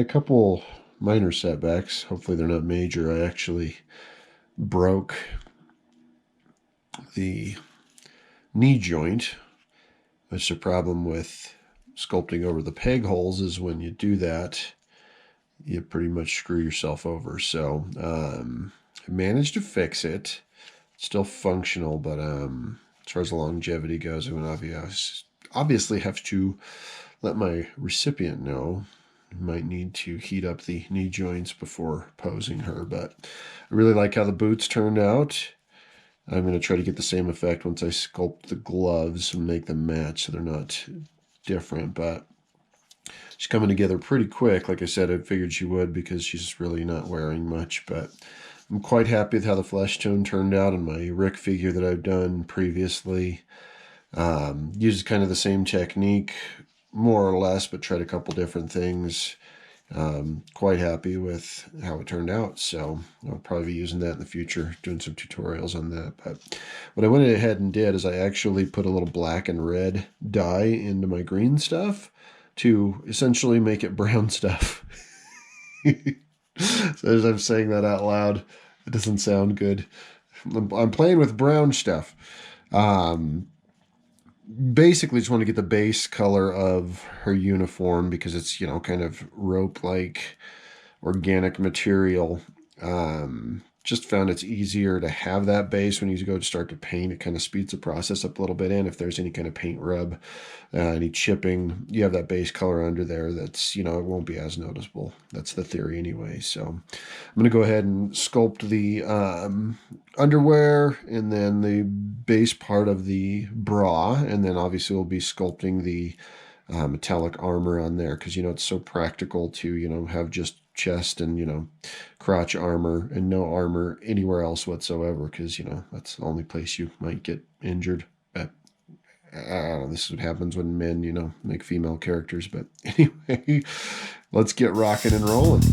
couple minor setbacks. Hopefully they're not major. I actually broke the knee joint, which is a problem with sculpting over the peg holes, is when you do that, you pretty much screw yourself over. So I managed to fix it. It's still functional, but as far as the longevity goes, I would obviously have to let my recipient know. Might need to heat up the knee joints before posing her, but I really like how the boots turned out. I'm going to try to get the same effect once I sculpt the gloves and make them match so they're not different, but she's coming together pretty quick. Like I said, I figured she would because she's really not wearing much, but I'm quite happy with how the flesh tone turned out on my Rick figure that I've done previously. Used kind of the same technique, more or less, but tried a couple different things. Quite happy with how it turned out, so I'll probably be using that in the future, doing some tutorials on that. But what I went ahead and did is I actually put a little black and red dye into my green stuff to essentially make it brown stuff. So as I'm saying that out loud, it doesn't sound good. I'm playing with brown stuff. Basically just want to get the base color of her uniform because it's, kind of rope-like organic material. Just found it's easier to have that base when you go to start to paint. It kind of speeds the process up a little bit. And if there's any kind of paint rub, any chipping, you have that base color under there that's, it won't be as noticeable. That's the theory anyway. So I'm going to go ahead and sculpt the underwear and then the base part of the bra. And then obviously we'll be sculpting the metallic armor on there because, it's so practical to, have just chest and, crotch armor and no armor anywhere else whatsoever because, that's the only place you might get injured. But I don't know, this is what happens when men, make female characters. But anyway, let's get rocking and rolling.